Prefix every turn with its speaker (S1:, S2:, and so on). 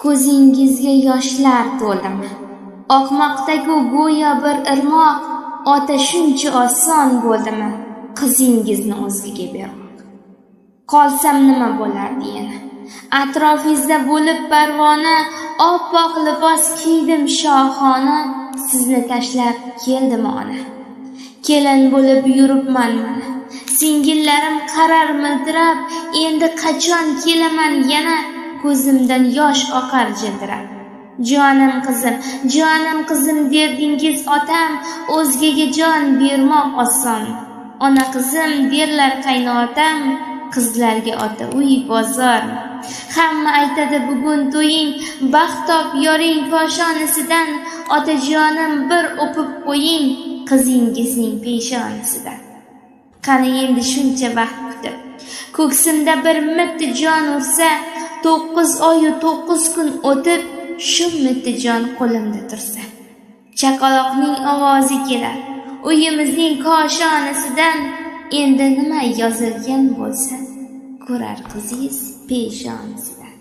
S1: Ko'zingizga yoshlar to'ldimi? Oqmoqda-ku go'yo bir irmoq, ota shuncha oson bo'ldimi qizingizni o'zgaga bermoq? Qolsam nima bo'lardi yana? Atrofingizda bo'lib parvona, oppoq libos kiydim shohona, sizni tashlab keldim ona. Kelin bo'lib yuribman mana. Singillarim qarar miltirab, endi qachon kelaman yana? Ko'zimdan yosh oqar jildirab. Jonim qizim derdingiz otam, o'zgaga jon bermoq oson. Ona qizim derlar qaynotam, qizlarga ota uy bozor. Hamma aytadi bugun to'ying, baxt top yoring koshonasidan, otajonim bir o'pib qo'ying qizingizning peshonasidan. Qani endi shuncha vaqt kutib, ko'ksimda bir mitti jon ursa, 9 oy 9 kun o'tib, shu mitti jon qo'limda tursa. Chaqaloqning ovozi kelar, uyimizning koshonasidan, endi nima yozilgan bo'lsa, ko'rar qizingiz peshonasidan.